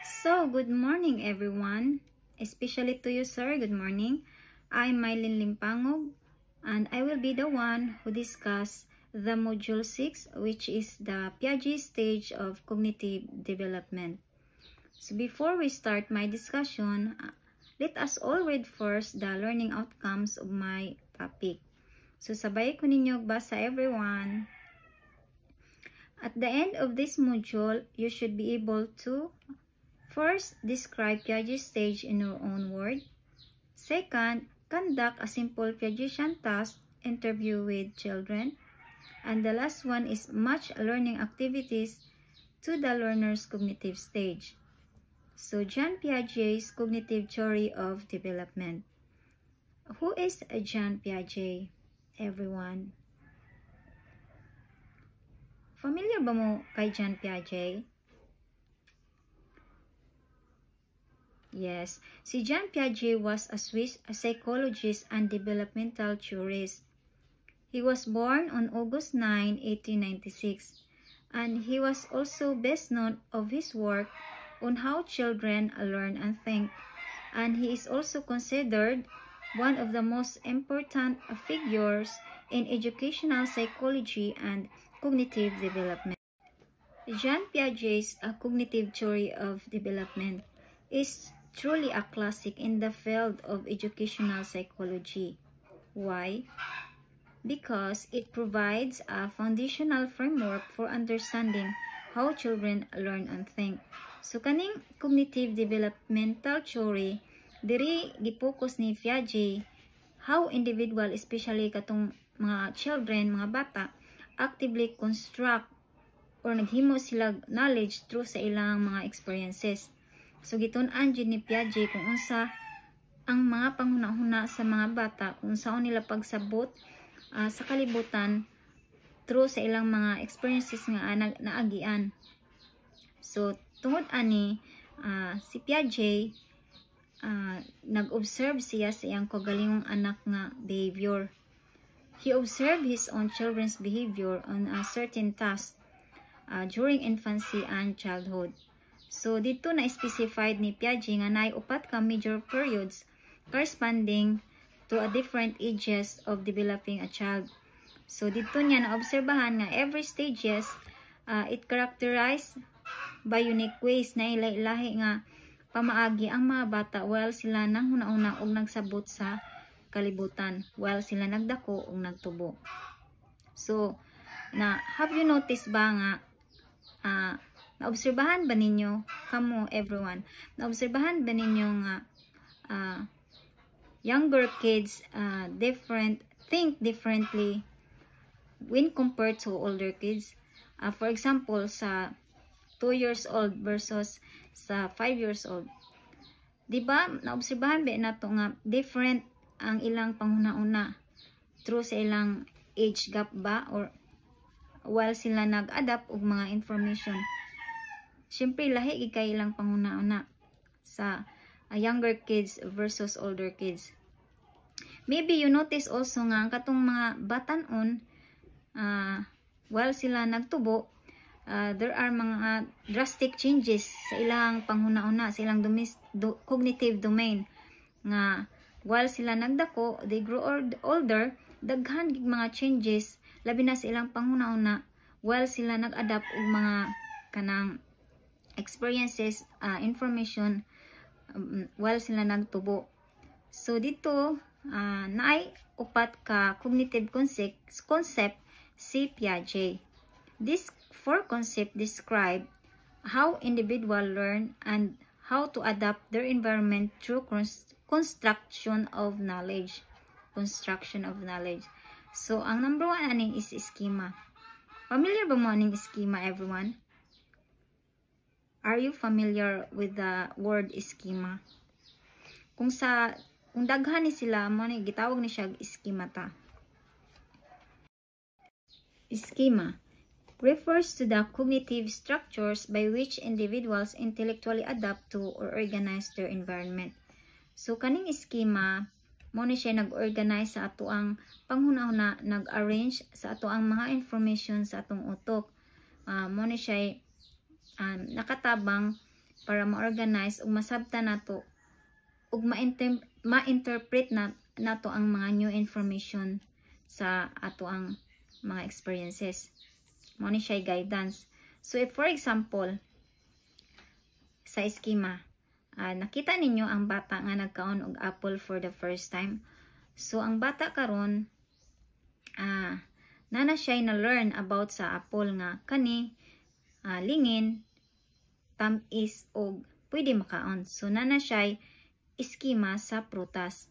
So, good morning everyone, especially to you sir, good morning. I'm Mylene Limpangog and I will be the one who discuss the module 6, which is the Piaget stage of cognitive development. So before we start my discussion, let us all read first the learning outcomes of my topic. So sabay ko ninyo basa everyone. At the end of this module, you should be able to first, describe Piaget stage in your own word. Second, conduct a simple Piagetian task interview with children. And the last one is match learning activities to the learner's cognitive stage. So, Jean Piaget's cognitive theory of development. Who is Jean Piaget, everyone? Familiar ba mo kay Jean Piaget? Yes, si Jean Piaget was a Swiss psychologist and developmental theorist. He was born on August 9, 1896, and he was also best known of his work on how children learn and think, and he is also considered one of the most important figures in educational psychology and cognitive development. Jean Piaget's cognitive theory of development is truly a classic in the field of educational psychology. Why? Because it provides a foundational framework for understanding how children learn and think. So kaning cognitive developmental theory, diri gipokus ni Piaget how individual, especially katong mga children, mga bata, actively construct or naghimo sila knowledge through sa ilang mga experiences. So gitun-an jud ni Piaget kung unsa ang mga panghuna-huna sa mga bata, kung saan nila pagsabot sa kalibutan through sa ilang mga experiences nga naagian. So tungod ani si Piaget nag-observe siya sa iyang kaugalingong anak nga behavior. He observed his own children's behavior on a certain task during infancy and childhood. So, dito na-specified ni Piaget nga naay upat ka major periods corresponding to a different ages of developing a child. So, dito niya na-obserbahan nga every stages, it characterized by unique ways na ilahi nga pamaagi ang mga bata while sila nang huna-una og nagsabot sa kalibutan, while sila nagdako og nagtubo. So, have you noticed ba nga naobserbahan ba ninyo, kamo everyone, naobserbahan ba ninyo nga younger kids think differently when compared to older kids? For example, sa 2 years old versus sa 5 years old. Diba, naobserbahan ba nato nga different ang ilang panghuna-una through sa ilang age gap ba or while sila nag-adapt og mga information. Siyempre, lahi kay ilang panghuna-una sa younger kids versus older kids. Maybe you notice also nga ang katong mga batan-on, while sila nagtubo, there are mga drastic changes sa ilang panghuna-una, sa ilang cognitive domain. Nga, while sila nagdako, they grow older, daghan mga changes, labi na sa ilang panghuna-una, while sila nag-adapt og mga kanang experiences, information, while sila nagtubo. So dito naay upat ka cognitive concept si Piaget. These 4 concepts describe how individuals learn and how to adapt their environment through construction of knowledge. So ang number 1 aning is schema. Familiar ba mo aning schema, everyone? Are you familiar with the word schema? Kung daghan ni sila mo ni gitawag ni siya schemata. Schema refers to the cognitive structures by which individuals intellectually adapt to or organize their environment. So kaning schema mo ni siya nag-organize sa atoang panghuna-huna, nag-arrange sa atoang mga information sa atong utok. Mo ni siya nakatabang para ma-organize ug masabta nato ug ma-interpret nato ang mga new information sa ato ang mga experiences. Mao ni siya guidance. So if for example sa schema, nakita ninyo ang bata nga nagkaon og apple for the first time. So ang bata karon nana siya na learn about sa apple nga kani lingin, tamis og pwede makaon. So nana siya schema sa prutas.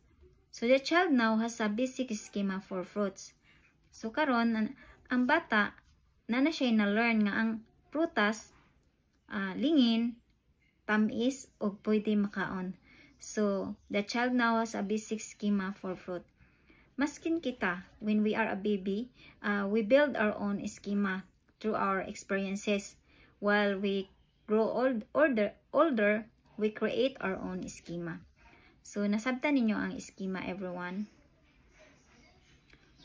So the child now has a basic schema for fruits. So karon ang bata nana siya na learn nga ang prutas lingin, tamis og pwede makaon. So the child now has a basic schema for fruit. Maskin kita, when we are a baby, we build our own schema through our experiences. While we grow older, we create our own schema. So, nasabtan ninyo ang schema, everyone.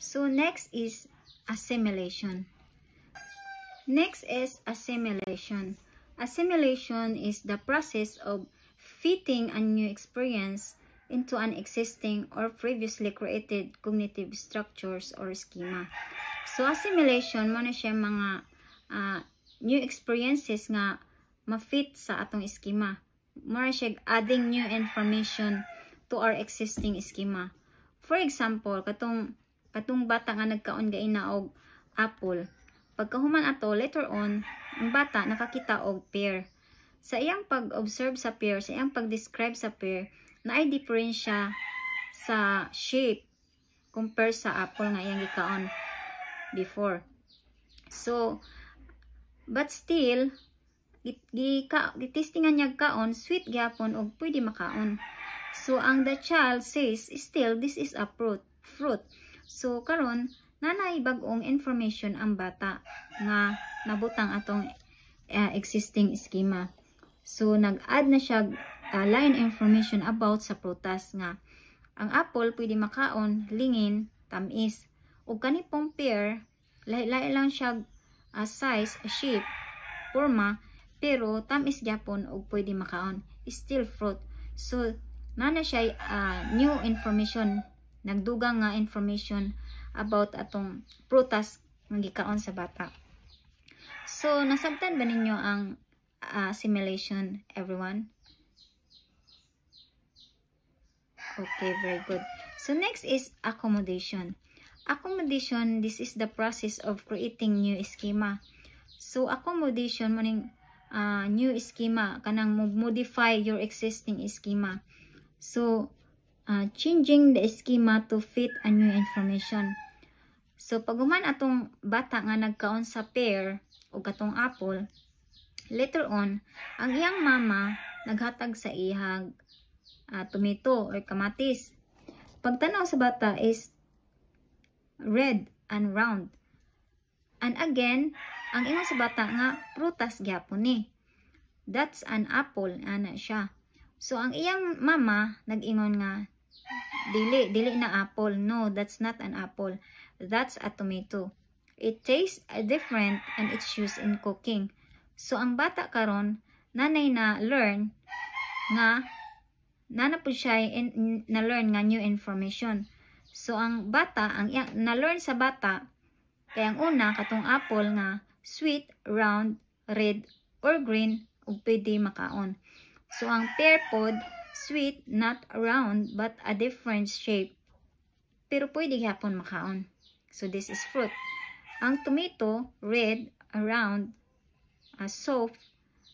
So, next is assimilation. Next is assimilation. Assimilation is the process of fitting a new experience into an existing or previously created cognitive structures or schema. So, assimilation, mo na siya mga new experiences nga ma-fit sa atong schema. Mo na siya adding new information to our existing schema. For example, katong bata nga nagkaon gaina og apple. Pagkahuman ato, later on, ang bata nakakita og pear. Sa iyang pag-observe sa pear, sa iyang pag-describe sa pear, na ay diferensya sa shape compare sa apple nga iyang gikaon before. So, but still, gitistingan niya kaon, sweet gyapon og pwede makaon. So, ang the child says, still, this is a fruit. So, karon nanay bag-ong information ang bata nga nabutang atong existing schema. So, nag-add na siya line information about sa prutas nga ang apple pwede makaon, lingin, tamis. Ug kani pong pear, lahi-lahi lang siya size, shape, forma, pero tamis gyapon ug pwede makaon. Still fruit. So, nana siya new information, nagdugang nga information about atong prutas nga gikaon sa bata. So, nasabtan ba ninyo ang assimilation, everyone? Okay, very good. So, next is accommodation. Accommodation, this is the process of creating new schema. So, accommodation, meaning new schema, kanang modify your existing schema. So, changing the schema to fit a new information. So, pag human atong bata nga nagkaon sa pear o katong apple, later on, ang iyang mama naghatag sa ihag tomato or kamatis. Pagtanaw sa bata is red and round. And again, ang ingon sa bata nga prutas gyapon ni. That's an apple, ana siya. So ang iyang mama nag-ingon nga dili na apple. No, that's not an apple. That's a tomato. It tastes different and it's used in cooking. So ang bata karon nanay na learn nga po siya na-learn nga new information. So, ang bata, na-learn sa bata, kaya ang una, katong apple nga, sweet, round, red, or green, ug pwede makaon. So, ang pear pod, sweet, not round, but a different shape. Pero pwede gyapon makaon. So, this is fruit. Ang tomato, red, round, soft,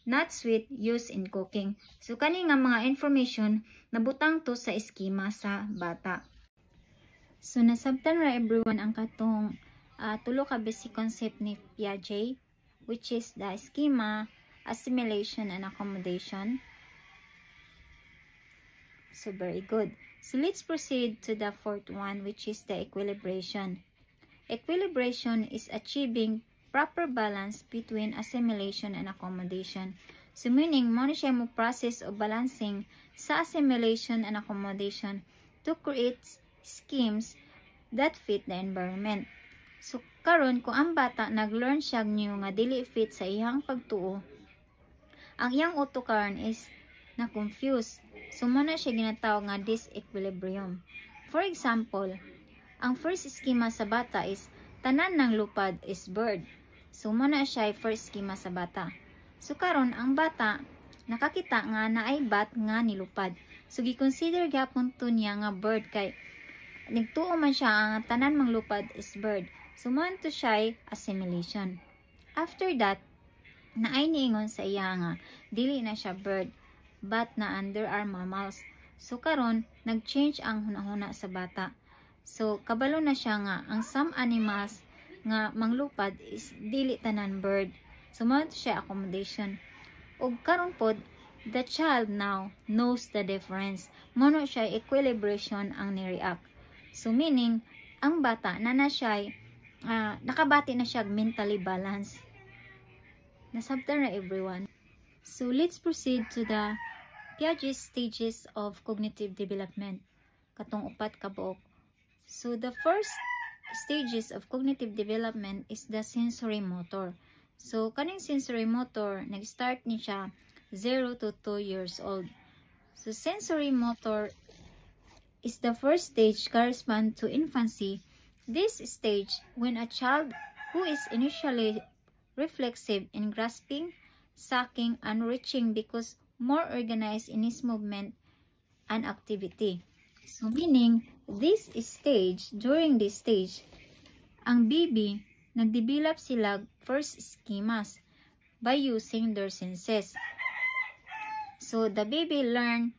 not sweet, used in cooking. So, kani nga mga information, nabutang to sa schema sa bata. So, nasabtan ra everyone ang katong tulo ka basic concept ni Piaget, which is the schema, assimilation, and accommodation. So, very good. So, let's proceed to the fourth one, which is the equilibration. Equilibration is achieving proper balance between assimilation and accommodation. So, meaning, mo na siya mo process o balancing sa assimilation and accommodation to create schemes that fit the environment. So, karon kung ang bata nag-learn siya new nga dili fit sa iyang pagtuo, ang iyang utok karon is na confused. So muna siya ginatawag nga disequilibrium. For example, ang first schema sa bata is tanan ng lupad is bird. So muna siya first schema sa bata. So karon ang bata nakakita nga naay bat nga nilupad. So gi-consider gyapon to niya nga bird kay nagtuo man siya ang tanan mang lupad is bird. So man to siya assimilation. After that, naay niingon sa iya nga dili na siya bird but na under are mammals. So karon nag-change ang hunahuna sa bata. So kabalo na siya nga ang some animals nga manglupad is dili tanan bird. So man to siya accommodation. Ug karon pod the child now knows the difference. Mono siya equilibration ang ni-react. So meaning ang bata na siya nakabati na siya mentally balanced. Nasabtan na everyone. So let's proceed to the Piaget's stages of cognitive development. Katong upat ka buok. So the first stages of cognitive development is the sensory motor. So kaning sensory motor nag-start ni siya 0 to 2 years old. So sensory motor is the first stage correspond to infancy. This stage when a child who is initially reflexive in grasping, sucking, and reaching becomes more organized in his movement and activity. So meaning, during this stage, ang baby nagdevelop sila first schemas by using their senses. So the baby learn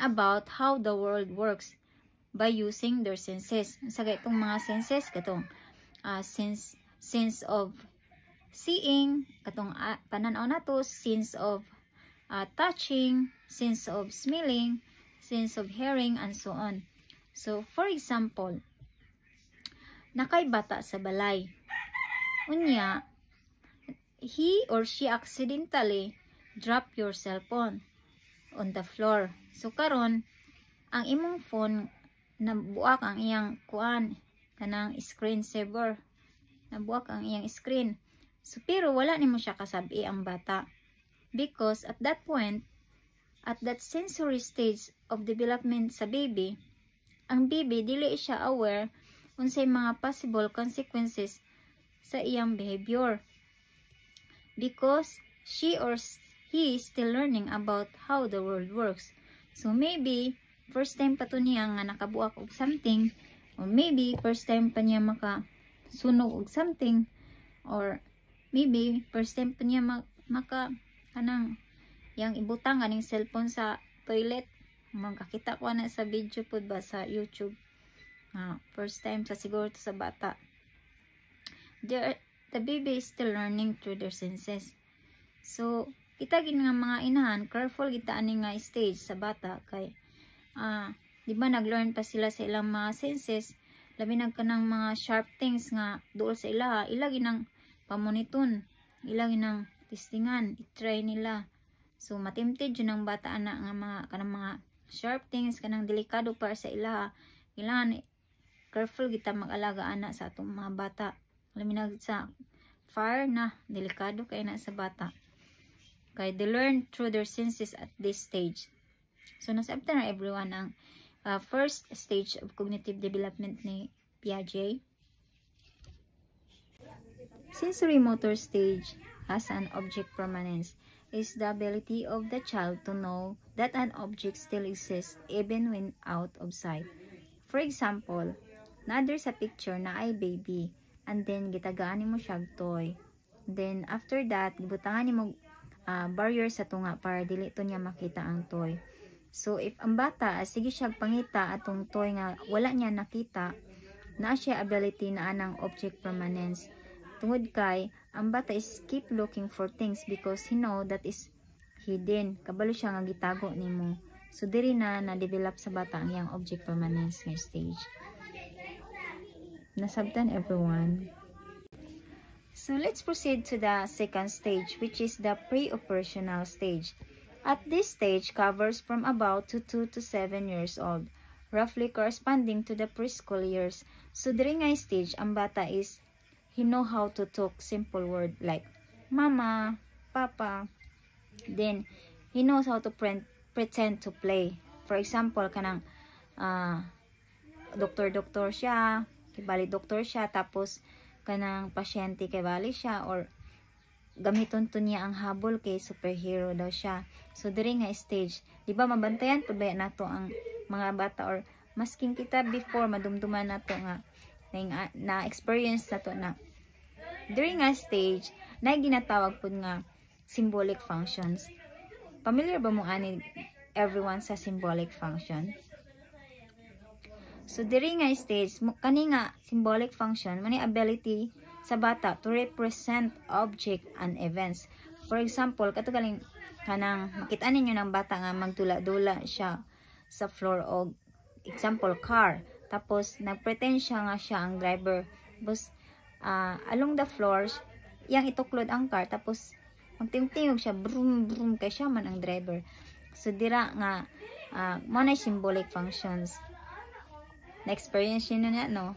about how the world works by using their senses. Sa itong mga senses katong sense of seeing, katong pananaw nato, sense of touching, sense of smelling, sense of hearing, and so on. So for example, nakay bata sa balay. Unya, he or she accidentally drop your cell phone on the floor. So karon ang imong phone nabuak ang iyang kuan kanang screen saver. Nabuak ang iyang screen. So pero wala nimo siya kasabi ang bata. Because at that point, at that sensory stage of development sa baby, ang baby dili siya aware unsay mga possible consequences sa iyang behavior. Because she or he is still learning about how the world works. So maybe first time pa to niya nga nakabuak og something, or maybe first time pa niya makasunog og something, or maybe first time pa niya kanang yang ibutang kaning cellphone sa toilet. Magkakita ko na sa video pod ba sa YouTube. First time sa siguro to sa bata. The baby is still learning through their senses. So kita gid nga mga inahan, careful kita ani nga stage sa bata kay di ba nag-learn pa sila sa ilang mga senses, labi na kanang mga sharp things nga duol sa ila ginang pamoniton, ila ginang testingan, i-try nila. So matimted yun ang bata ana nga mga kanang mga sharp things kanang delikado para sa ila. Kailangan careful kita mag-alaga ana sa atong mga bata. Labi na sa fire na delikado kay na sa bata. Kay they learn through their senses at this stage. So nasabtan na everyone ang first stage of cognitive development ni Piaget. Sensory motor stage as an object permanence is the ability of the child to know that an object still exists even when out of sight. For example, nader sa picture na ay baby and then gitagaan mo siya toy. Then after that, gibutangan mo barrier sa tunga para dili to niya makita ang toy. So if ang bata sige siya pangita atong toy nga wala niya nakita, na siya ability na anang object permanence. Tungod kay ang bata is keep looking for things because he know that is hidden. Kabalo siya nga gitago nimo. So diri na develop sa bata ang iyang object permanence nga stage. Nasabtan everyone. So let's proceed to the second stage, which is the pre-operational stage. At this stage covers from about 2 to 7 years old, roughly corresponding to the preschool years. So during nga stage, ang bata is, he know how to talk simple word like mama, papa, Then he knows how to pretend to play. For example, kanang doktor siya, kibali doktor siya, tapos kanang pasyente kibali siya, or gamiton to niya ang habol kay superhero daw siya. So diri nga stage, di ba mabantayan pud ba nato ang mga bata, or masking kita before madumduman nato nga na experience nato na during nga stage na ginatawag pud nga symbolic functions. Familiar ba mo ani everyone sa symbolic function? So diri nga stage kani nga symbolic function mani ability sa bata to represent object and events. For example, katugaling kanang makita ninyo ng bata nga magdula-dula siya sa floor, o example car, tapos nagpretend siya nga siya ang driver, tapos along the floors yang ituklod ang car, tapos magtingtingog siya, brum brum, kay siya man ang driver. So dira nga mo na symbolic functions na experience yun na, no?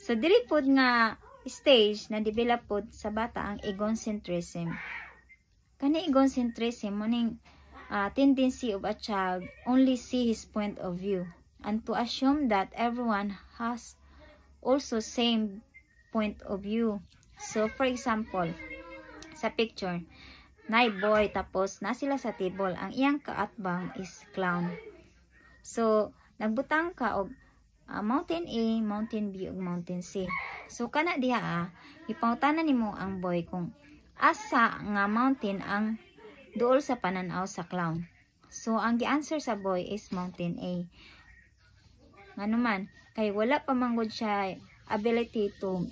So diri pod nga stage na develop pod sa bata ang egocentrism. Kani egocentrism mo ning tendency of a child only see his point of view and to assume that everyone has also same point of view. So for example, sa picture, nay boy, tapos na sila sa table, ang iyang kaatbang is clown. So nagbutang ka og mountain A, mountain B, ug mountain C. So kana diha ipangutanan nimo ang boy kung asa nga mountain ang duol sa pananaw sa clown. So ang gi-answer sa boy is mountain A. Ngano man kay wala pa manggod siya ability to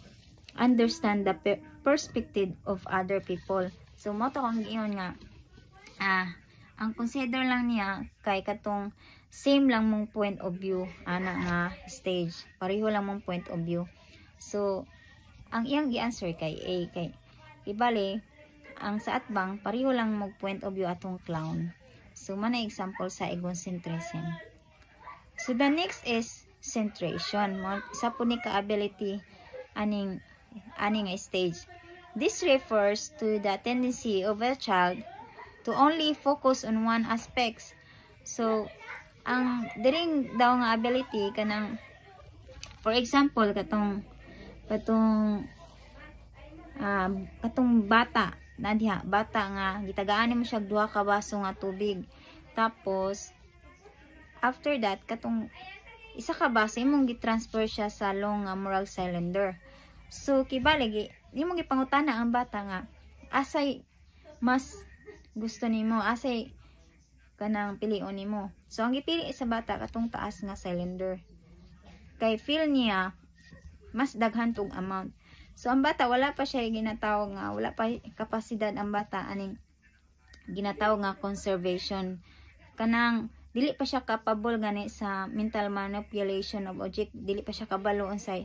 understand the perspective of other people. So mo to kang giingon nga ang consider lang niya kay katong same lang mong point of view ana nga stage, pareho lang mong point of view. So ang iyang gi-answer kay A, kay ibali ang sa atbang pareho lang mong point of view atong clown. So man example sa egocentrism. So the next is centration. Sa po ni ka ability aning stage. This refers to the tendency of a child to only focus on one aspect. So ang diring daw nga ability kanang, for example, katong bata na diha, bata nga gitagaan mo siya duha ka baso nga tubig, tapos after that katong isa ka baso imong gi-transfer siya sa long nga murag cylinder. So kibali imong gipangutana ang bata nga asay mas gusto nimo, asay kanang pilion nimo. So ang gipili sa bata katong taas nga cylinder, kay feel niya mas daghan tong amount. So ang bata wala pa siya ginatawag nga, wala pa kapasidad ang bata aning ginatawag nga conservation, kanang dili pa siya capable gani sa mental manipulation of object, dili pa siya kabalo unsay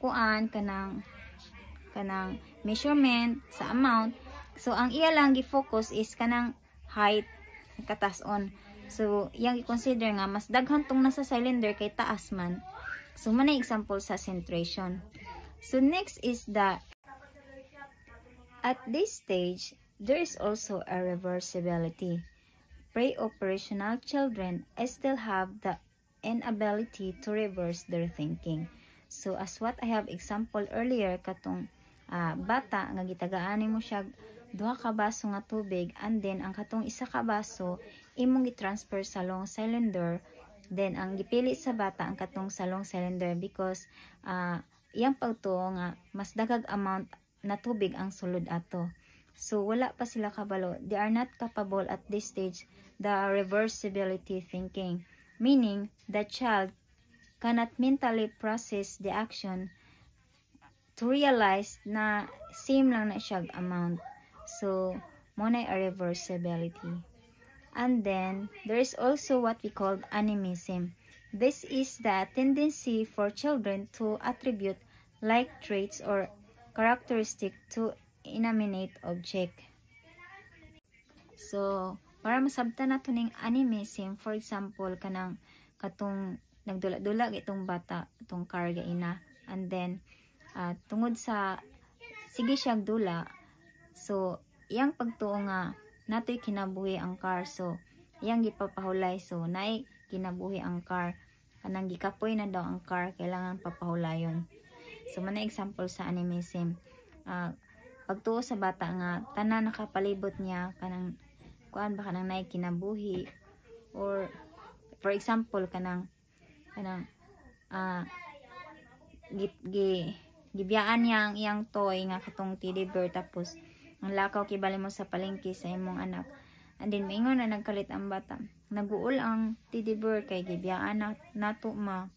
kuan kanang measurement sa amount. So ang iya lang gi-focus is kanang height, katas-on. So yang i-consider nga mas daghan tong nasa cylinder kay taas man. So man example sa centration. So next is that at this stage there is also a reversibility. Pre-operational children still have the inability to reverse their thinking. So as what I have example earlier, katong bata nga gitagaan mo siya duha ka baso nga tubig, and then ang katong isa ka baso imong gi-transfer sa long cylinder, then ang gipili sa bata ang katong sa long cylinder because iyang pagtuo nga mas dagag amount na tubig ang sulod ato. So wala pa sila kabalo, they are not capable at this stage the reversibility thinking, meaning the child cannot mentally process the action to realize na same lang na siya amount. So muna a reversibility. And then there is also what we call animism. This is the tendency for children to attribute like traits or characteristic to inanimate object. So para masabtan nato ning animism, for example kanang katong nagdula-dula itong bata itong karga ina, and then tungod sa sige siyang dula, so iyang pagtuo nga natoy kinabuhi ang car, so iyang gipapahulay, so naay kinabuhi ang car, kanang gikapoy na daw ang car, kailangan papahulayon. So man example sa animism, pagtuo sa bata nga tanan nakapalibot niya kanang kuan ba kanang naay kinabuhi, or for example kanang gibiyaan niya ang iyang toy nga katong teddy bear, tapos ang lakaw kibali mo sa palengke sa imong anak, and then maingon na nagkalit ang bata, naguol ang teddy bear kay gibiyaan nato ma.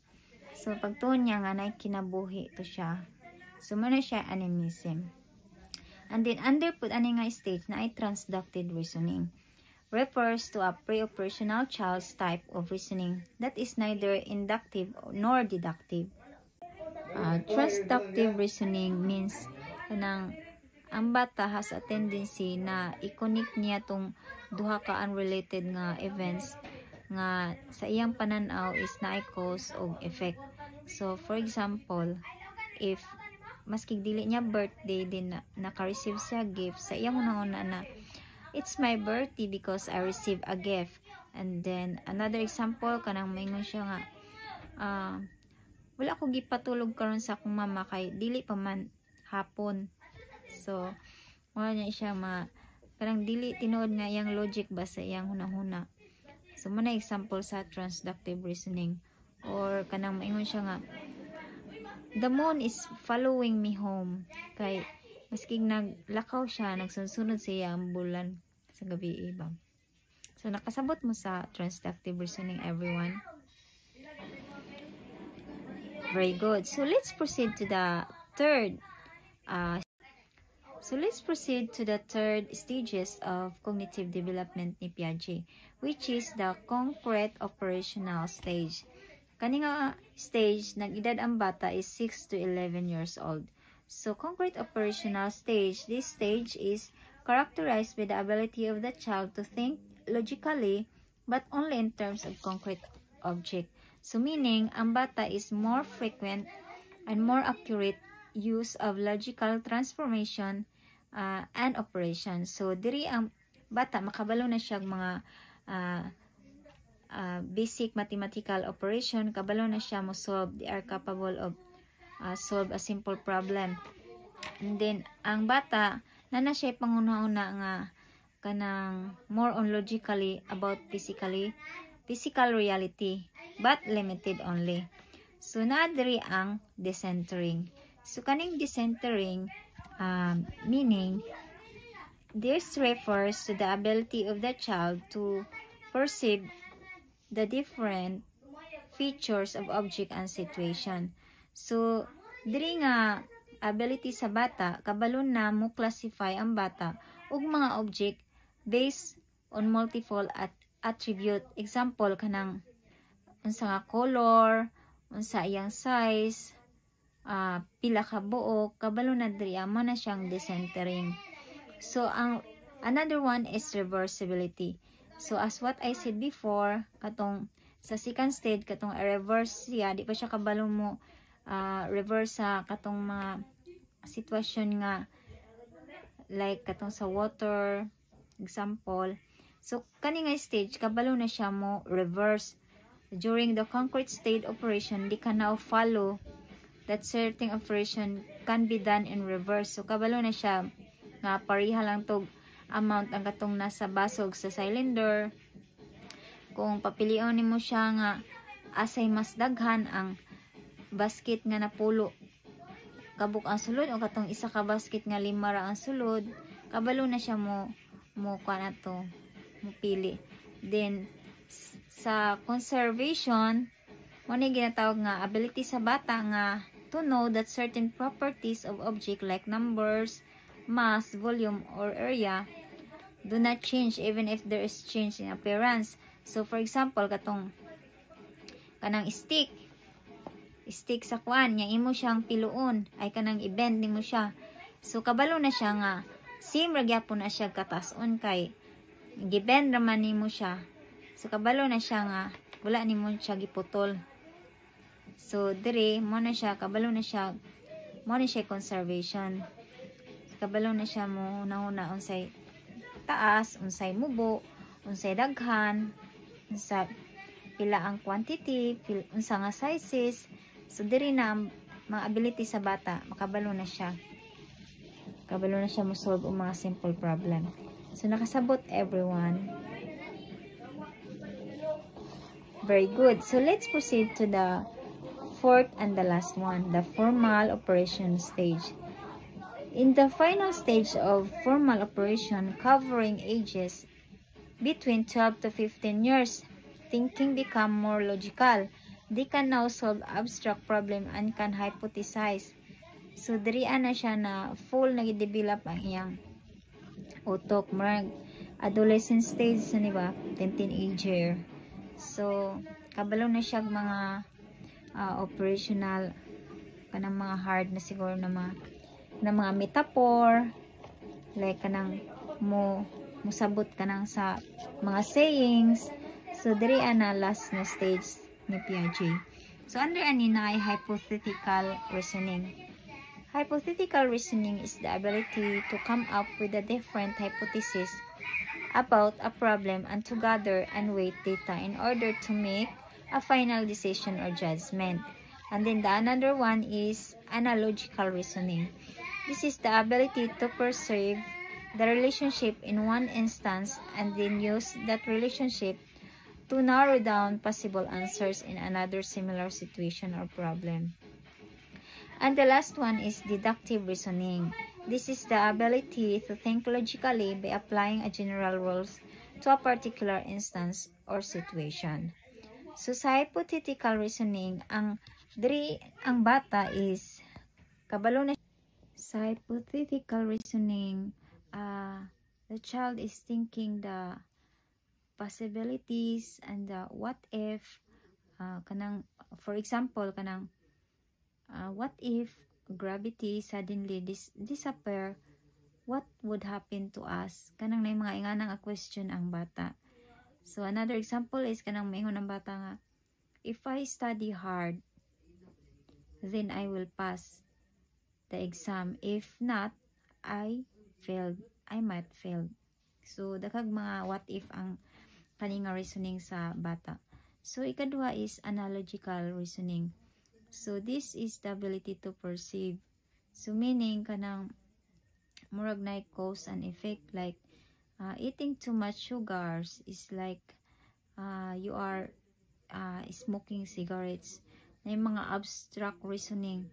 So pagtuon niya nga nay kinabuhi to siya, so man siya animism. And then under pud ani nga stage na ay transductive reasoning, refers to a pre-operational child's type of reasoning that is neither inductive nor deductive. Transductive reasoning means kanang ang bata has a tendency na i-connect niya tong duha ka unrelated nga events nga sa iyang pananaw is naay cause o effect. So for example, if maski dili niya birthday din naka-receive siya gift, sa iyang una-una na it's my birthday because I received a gift. And then another example kanang maingon siya nga wala ko gipatulog karon sa akong mama kay dili pa man hapon. So wala niya siya kanang dili tinuod nga iyang logic ba sa iyang hunahuna. So man example sa transductive reasoning. Or kanang maingon siya nga the moon is following me home, kay maski naglakaw siya nagsunod siya ang bulan sa gabi iba. So nakasabot mo sa transductive reasoning, everyone? Very good. So let's proceed to the third stages of cognitive development ni Piaget, which is the concrete operational stage. Kani nga stage nag-edad ang bata is 6 to 11 years old. So concrete operational stage, this stage is characterized by the ability of the child to think logically but only in terms of concrete object. So meaning, ang bata is more frequent and more accurate use of logical transformation and operation. So diri ang bata makabalo na siya mga basic mathematical operation, kabalo na siya mo solve, they are capable of solve a simple problem. And then ang bata na siya panguna-una nga kanang more on logically about physical reality but limited only. So naadiri ang decentering. So kaning decentering meaning this refers to the ability of the child to perceive the different features of object and situation. So diri nga ability sa bata, kabalo na mo classify ang bata og mga object based on multiple attribute. Example kanang unsa nga color, unsa iyang size, pila ka buok, kabalo na diri amo na siyang decentering. So another one is reversibility. So as what I said before, katong sa second stage katong reverse siya, di pa siya kabalo mo reverse sa katong mga sitwasyon nga like katong sa water example. So kani nga stage kabalo na siya mo reverse. During the concrete state operation, di ka now follow that certain operation can be done in reverse. So kabalo na siya nga pareha lang tog amount ang katong nasa basog sa cylinder. Kung papilion nimo siya nga asay mas daghan ang basket nga napulo kabuk ang sulod o katong isa ka basket nga 5 ra ang sulod, kabalo na siya mo kuan ato mo pili. Then sa conservation, mo ni ginatawag nga ability sa bata nga to know that certain properties of object like numbers, mass, volume, or area do not change even if there is change in appearance. So for example, katong kanang stick sa kuan nya imo siyang piluon ay kanang i-bend nimo siya. So kabalo na siya nga same ra gyapon na siya katason kay gi-bend raman nimo siya. So kabalo na siya nga wala nimo siya giputol. So dire mo na siya kabalo na siya mo na siya conservation. Kabalo na siya mo una unsay taas, unsay mubo, unsay daghan, unsa pila ang quantity, unsa nga sizes. So diri na ang mga ability sa bata, makabalo na siya. Kabalo na siya mo solve ang mga simple problem. So nakasabot everyone. Very good. So let's proceed to the fourth and the last one, the formal operation stage. In the final stage of formal operation covering ages between 12 to 15 years, thinking become more logical. They can now solve abstract problem and can hypothesize. So diri na siya na full nag-develop ang iyang utok, marag adolescent stage na niba, teenager. So kabalo na siya mga operational kanang mga hard na siguro na mga metaphor, like kanang musabot kanang sa mga sayings. So diri ana last na stage ni Piaget. So under ani na ay hypothetical reasoning. Hypothetical reasoning is the ability to come up with a different hypothesis about a problem and to gather and weigh data in order to make a final decision or judgment. And then the another one is analogical reasoning. This is the ability to perceive the relationship in one instance and then use that relationship to narrow down possible answers in another similar situation or problem. And the last one is deductive reasoning. This is the ability to think logically by applying a general rules to a particular instance or situation. So sa hypothetical reasoning, ang bata is kabalo na. Sa hypothetical reasoning, the child is thinking the possibilities and the what if, kanang for example kanang what if gravity suddenly disappear, what would happen to us? Kanang na mga inganang question ang bata. So another example is kanang maingon ang bata nga, if I study hard, then I will pass the exam. If not, I might fail. So dakag mga what if ang kaning reasoning sa bata. So ikaduha is analogical reasoning. So this is the ability to perceive. So meaning kanang murag na cause and effect, like eating too much sugars is like you are smoking cigarettes. Na mga abstract reasoning.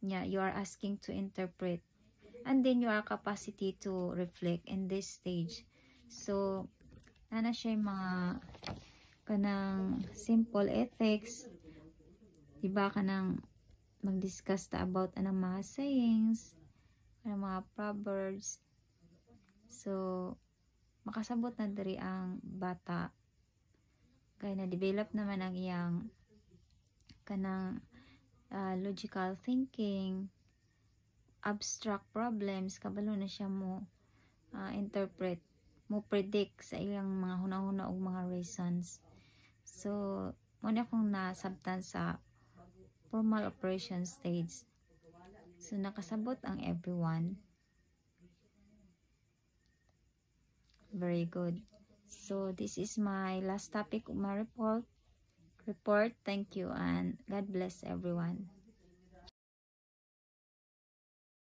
Yeah, you are asking to interpret. And then your capacity to reflect in this stage. So nana siya mga kanang simple ethics. Diba kanang mag-discuss ta about anang mga sayings, anang mga proverbs. So makasabot na diri ang bata. Kaya na-develop naman ang iyang kanang logical thinking, abstract problems, kabalo na siya mo interpret, mo predict sa iyang mga hunahuna og mga reasons. So muna akong nasabtan sa formal operation stage. So nakasabot ang everyone. Very good. So this is my last topic of my report. Thank you and God bless everyone.